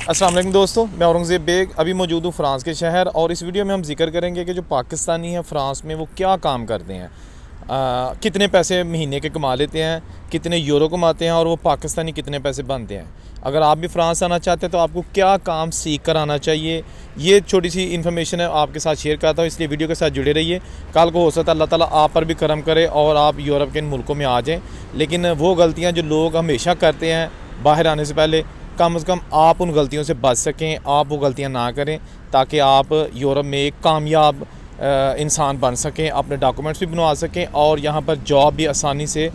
अस्सलाम वालेकुम दोस्तों, मैं औरंगज़ेब बेग अभी मौजूद हूँ फ़्रांस के शहर। और इस वीडियो में हम जिक्र करेंगे कि जो पाकिस्तानी हैं फ़्रांस में वो क्या काम करते हैं, कितने पैसे महीने के कमा लेते हैं, कितने यूरो कमाते हैं और वो पाकिस्तानी कितने पैसे बनते हैं। अगर आप भी फ़्रांस आना चाहते हैं तो आपको क्या काम सीख कर आना चाहिए, ये छोटी सी इन्फॉर्मेशन है आपके साथ शेयर करता हूँ, इसलिए वीडियो के साथ जुड़े रहिए। कल को हो सकता है अल्लाह ताला आप पर भी करम करे और आप यूरोप के इन मुल्कों में आ जाएँ। लेकिन वो गलतियाँ जो लोग हमेशा करते हैं बाहर आने से पहले, कम से कम आप उन गलतियों से बच सकें, आप वो गलतियां ना करें, ताकि आप यूरोप में एक कामयाब इंसान बन सकें, अपने डॉक्यूमेंट्स भी बनवा सकें और यहाँ पर जॉब भी आसानी से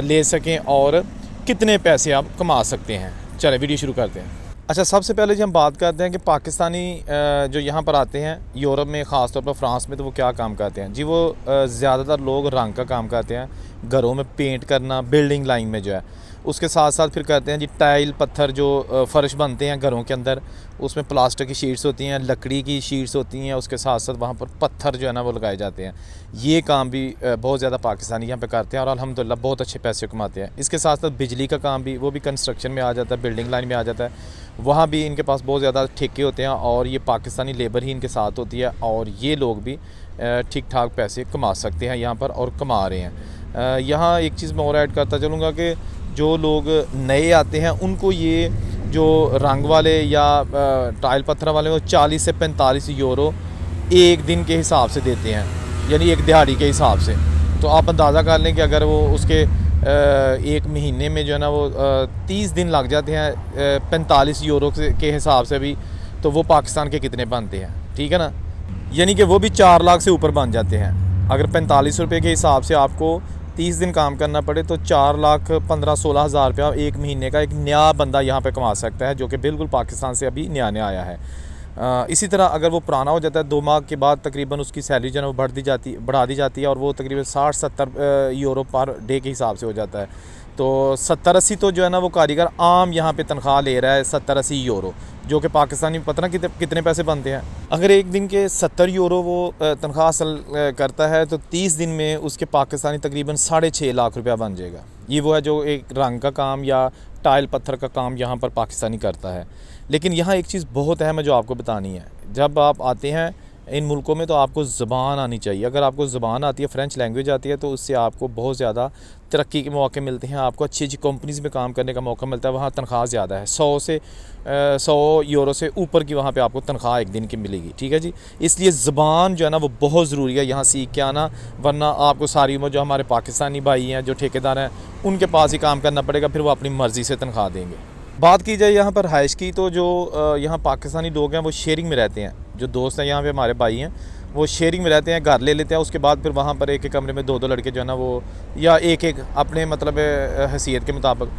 ले सकें और कितने पैसे आप कमा सकते हैं। चलें वीडियो शुरू करते हैं। अच्छा, सबसे पहले जो हम बात करते हैं कि पाकिस्तानी जो यहाँ पर आते हैं यूरोप में, ख़ास तौर पर फ़्रांस में, तो वो क्या काम करते हैं जी। वो ज़्यादातर लोग रंग का काम करते हैं, घरों में पेंट करना, बिल्डिंग लाइन में जो है। उसके साथ साथ फिर करते हैं जी टाइल पत्थर, जो फ़र्श बनते हैं घरों के अंदर, उसमें प्लास्टिक की शीट्स होती हैं, लकड़ी की शीट्स होती हैं, उसके साथ साथ वहाँ पर पत्थर जो है ना वो लगाए जाते हैं। ये काम भी बहुत ज़्यादा पाकिस्तानी यहाँ पे करते हैं और अल्हम्दुलिल्लाह बहुत अच्छे पैसे कमाते हैं। इसके साथ साथ बिजली का काम भी, वो भी कंस्ट्रक्शन में आ जाता है, बिल्डिंग लाइन में आ जाता है। वहाँ भी इनके पास बहुत ज़्यादा ठेके होते हैं और ये पाकिस्तानी लेबर ही इनके साथ होती है और ये लोग भी ठीक ठाक पैसे कमा सकते हैं यहाँ पर और कमा रहे हैं। यहाँ एक चीज़ मैं और ऐड करता चलूँगा कि जो लोग नए आते हैं उनको ये जो रंग वाले या टाइल पत्थर वाले, वो 40 से 45 यूरो एक दिन के हिसाब से देते हैं, यानी एक दिहाड़ी के हिसाब से। तो आप अंदाज़ा कर लें कि अगर वो उसके एक महीने में जो है ना वो 30 दिन लग जाते हैं 45 यूरो के हिसाब से भी, तो वो पाकिस्तान के कितने बनते हैं, ठीक है ना। यानी कि वो भी 4 लाख से ऊपर बन जाते हैं। अगर 45 रुपये के हिसाब से आपको 30 दिन काम करना पड़े तो 4,15-16 हज़ार रुपया एक महीने का एक नया बंदा यहाँ पे कमा सकता है, जो कि बिल्कुल पाकिस्तान से अभी नया नया आया है। इसी तरह अगर वो पुराना हो जाता है 2 माह के बाद, तकरीबन उसकी सैलरी जो है वो बढ़ा दी जाती है और वो तकरीबन 60-70 यूरो पर डे के हिसाब से हो जाता है। तो 70-80 तो जो है ना वो कारीगर आम यहाँ पे तनख्वाह ले रहा है, 70-80 यूरो, जो कि पाकिस्तानी पता ना कितने पैसे बनते हैं। अगर एक दिन के 70 यूरो वो तनख्वाह हासिल करता है तो 30 दिन में उसके पाकिस्तानी तकरीबन 6.5 लाख रुपया बन जाएगा। ये वो है जो एक रंग का काम या टाइल पत्थर का काम यहाँ पर पाकिस्तानी करता है। लेकिन यहाँ एक चीज़ बहुत अहम है जो आपको बतानी है। जब आप आते हैं इन मुल्कों में तो आपको ज़बान आनी चाहिए। अगर आपको ज़बान आती है, फ़्रेंच लैंग्वेज आती है, तो उससे आपको बहुत ज़्यादा तरक्की के मौके मिलते हैं, आपको अच्छी अच्छी कंपनीज़ में काम करने का मौका मिलता है। वहाँ तनख्वाह ज़्यादा है, 100 यूरो से ऊपर की वहाँ पे आपको तनख्वाह एक दिन की मिलेगी, ठीक है जी। इसलिए ज़बान जो है ना वो बहुत ज़रूरी है यहाँ सीख के आना, वरना आपको सारी उम्र जो हमारे पाकिस्तानी भाई हैं, जो ठेकेदार हैं, उनके पास ही काम करना पड़ेगा, फिर वो अपनी मर्ज़ी से तनख्वाह देंगे। बात की जाए यहाँ पर रहाइश की, तो जो यहाँ पाकिस्तानी लोग हैं वो शेयरिंग में रहते हैं। जो दोस्त हैं यहाँ पे हमारे भाई हैं, वो शेयरिंग में रहते हैं, घर ले लेते हैं। उसके बाद फिर वहाँ पर एक एक कमरे में 2-2 लड़के जो है ना वो, या एक एक अपने मतलब हैसियत के मुताबिक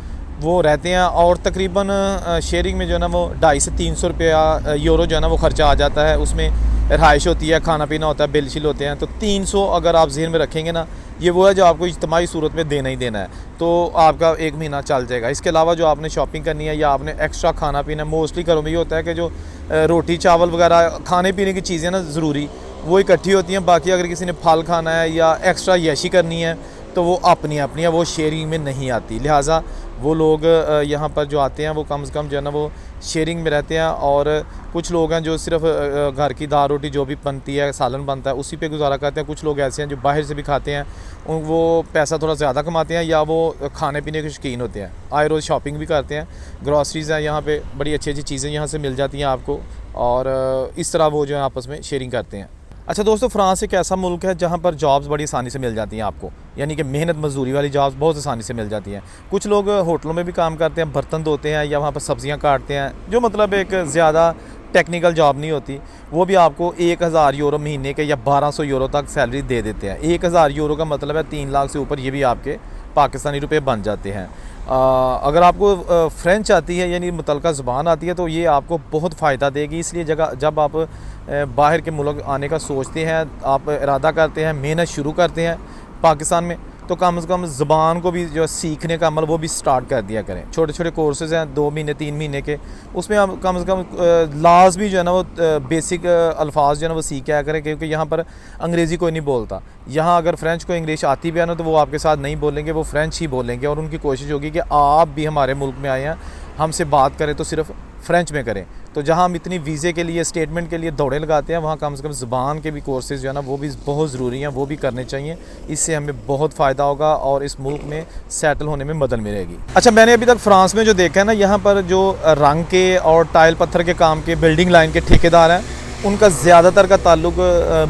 वो रहते हैं। और तकरीबन शेयरिंग में जो है ना वो 250 से 300 रुपया यूरो जो है ना वो ख़र्चा आ जाता है। उसमें रहाइश होती है, खाना पीना होता है, बिल शिल होते हैं। तो 300 अगर आप ज़हन में रखेंगे ना, ये वो है जो आपको इज्तिमाई सूरत में देना ही देना है, तो आपका एक महीना चल जाएगा। इसके अलावा जो आपने शॉपिंग करनी है या आपने एक्स्ट्रा खाना पीना, मोस्टली घरों में ये होता है कि जो रोटी चावल वगैरह खाने पीने की चीज़ें ना ज़रूरी, वो इकट्ठी होती हैं। बाकी अगर किसी ने फल खाना है या एक्स्ट्रा यशी करनी है तो वो अपनी अपनी है, वो शेयरिंग में नहीं आती। लिहाजा वो लोग यहाँ पर जो आते हैं वो कम से कम जो है ना वो शेयरिंग में रहते हैं। और कुछ लोग हैं जो सिर्फ घर की दाल रोटी जो भी बनती है, सालन बनता है, उसी पे गुजारा करते हैं। कुछ लोग ऐसे हैं जो बाहर से भी खाते हैं, वो पैसा थोड़ा ज़्यादा कमाते हैं, या वो खाने पीने के शौकीन होते हैं, आए रोज़ शॉपिंग भी करते हैं। ग्रॉसरीज़ हैं यहाँ पे, बड़ी अच्छी अच्छी चीज़ें यहाँ से मिल जाती हैं आपको, और इस तरह वो जो है आपस में शेयरिंग करते हैं। अच्छा दोस्तों, फ़्रांस एक ऐसा मुल्क है जहाँ पर जॉब्स बड़ी आसानी से मिल जाती हैं आपको, यानी कि मेहनत मजदूरी वाली जॉब्स बहुत आसानी से मिल जाती हैं। कुछ लोग होटलों में भी काम करते हैं, बर्तन धोते हैं या वहाँ पर सब्ज़ियाँ काटते हैं, जो मतलब एक ज़्यादा टेक्निकल जॉब नहीं होती। वो भी आपको 1000 यूरो महीने के या 1200 यूरो तक सैलरी दे देते हैं। 1000 यूरो का मतलब है 3 लाख से ऊपर, ये भी आपके पाकिस्तानी रुपये बन जाते हैं। अगर आपको फ़्रेंच आती है, यानी मुतलका ज़बान आती है, तो ये आपको बहुत फ़ायदा देगी। इसलिए जब आप बाहर के मुल्क आने का सोचते हैं, आप इरादा करते हैं, मेहनत शुरू करते हैं पाकिस्तान में, तो कम से कम ज़बान को भी जो सीखने का अमल वो भी स्टार्ट कर दिया करें। छोटे छोटे कोर्सेज़ हैं 2 महीने 3 महीने के, उसमें आप कम से कम लाजमी जो है ना वो बेसिक अल्फाज जो है ना वो सीख आया करें, क्योंकि यहाँ पर अंग्रेज़ी कोई नहीं बोलता। यहाँ अगर फ़्रेंच को इंग्लिश आती भी है ना तो वो आपके साथ नहीं बोलेंगे, वो फ़्रेंच ही बोलेंगे। और उनकी कोशिश होगी कि आप भी हमारे मुल्क में आए हैं, हमसे बात करें तो सिर्फ फ़्रेंच में करें। तो जहाँ हम इतनी वीज़े के लिए, स्टेटमेंट के लिए दौड़े लगाते हैं, वहाँ कम से कम ज़ुबान के भी कोर्सेज़ जो है ना वो भी बहुत ज़रूरी हैं, वो भी करने चाहिए। इससे हमें बहुत फ़ायदा होगा और इस मुल्क में सेटल होने में मदद मिलेगी। अच्छा, मैंने अभी तक फ़्रांस में जो देखा है ना, यहाँ पर जो रंग के और टाइल पत्थर के काम के बिल्डिंग लाइन के ठेकेदार हैं, उनका ज़्यादातर का ताल्लुक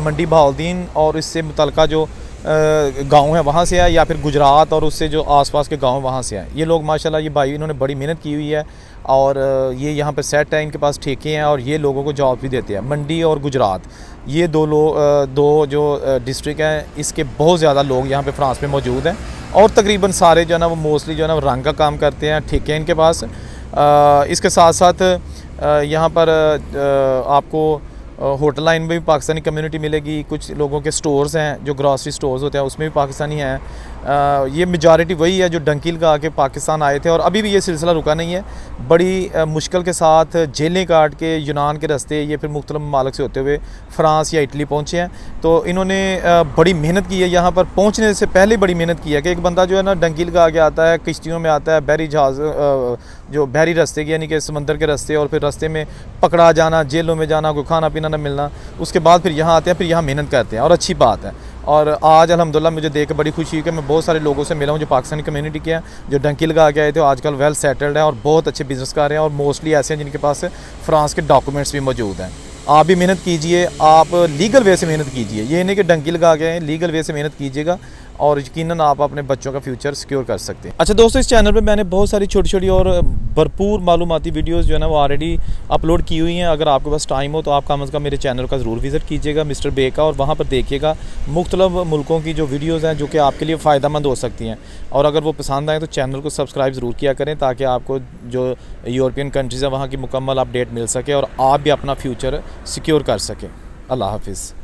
मंडी बहाउद्दीन और इससे मुतल्लिका जो गांव है वहाँ से है, या फिर गुजरात और उससे जो आसपास के गांव वहाँ से हैं। ये लोग माशाल्लाह, ये भाई इन्होंने बड़ी मेहनत की हुई है और ये यहाँ पर सेट है, इनके पास ठेके हैं और ये लोगों को जॉब भी देते हैं। मंडी और गुजरात, ये दो जो डिस्ट्रिक्ट हैं, इसके बहुत ज़्यादा लोग यहाँ पे फ्रांस में मौजूद हैं और तकरीबन सारे जो है ना वो मोस्टली जो है ना वो रंग का काम करते हैं, ठेके इनके पास। इसके साथ साथ यहाँ पर आपको होटल लाइन में भी पाकिस्तानी कम्युनिटी मिलेगी। कुछ लोगों के स्टोर्स हैं जो ग्रॉसरी स्टोर्स होते हैं, उसमें भी पाकिस्तानी हैं। ये मेजॉरिटी वही है जो डंकी लगा के पाकिस्तान आए थे और अभी भी ये सिलसिला रुका नहीं है। बड़ी मुश्किल के साथ जेलें काट के यूनान के रास्ते ये फिर मुख्तलिफ ममालिक से होते हुए फ़्रांस या इटली पहुँचे हैं। तो इन्होंने बड़ी मेहनत की है, यहाँ पर पहुँचने से पहले बड़ी मेहनत की है कि एक बंदा जो है ना डंकी लगा के आता है, किश्तियों में आता है, बहरी जहाज़ जो बहरी रास्ते की यानी कि समंदर के रास्ते, और फिर रास्ते में पकड़ा जाना, जेलों में जाना, कोई खाना पीना ना मिलना, उसके बाद फिर यहाँ आते हैं, फिर यहाँ मेहनत करते हैं और अच्छी बात है। और आज अल्हम्दुलिल्लाह मुझे देख कर बड़ी खुशी हुई कि मैं बहुत सारे लोगों से मिला हूँ जो पाकिस्तानी कम्युनिटी के हैं, जो डंकी लगा के आए थे, आजकल वेल सेटल्ड हैं और बहुत अच्छे बिज़नेस कर रहे हैं और मोस्टली ऐसे हैं जिनके पास फ़्रांस के डॉक्यूमेंट्स भी मौजूद हैं। आप भी मेहनत कीजिए, आप लीगल वे से मेहनत कीजिए, ये नहीं कि डंकी लगा के आए, लीगल वे से मेहनत कीजिएगा और यकीनन आप अपने बच्चों का फ्यूचर सिक्योर कर सकते हैं। अच्छा दोस्तों, इस चैनल पे मैंने बहुत सारी छोटी छोटी और भरपूर मालूमाती वीडियोस जो है ना वो ऑलरेडी अपलोड की हुई हैं। अगर आपके पास टाइम हो तो आप कम अज़ कम मेरे चैनल का ज़रूर विज़िट कीजिएगा मिस्टर बे का, और वहाँ पर देखिएगा मुख्तलिफ मुल्कों की जो वीडियोज़ हैं जो कि आपके लिए फ़ायदेमंद हो सकती हैं। और अगर वो पसंद आए तो चैनल को सब्सक्राइब ज़रूर किया करें ताकि आपको जो यूरोपियन कंट्रीज़ हैं वहाँ की मुकम्मल अपडेट मिल सके और आप भी अपना फ्यूचर सिक्योर कर सकें। अल्लाह हाफिज़।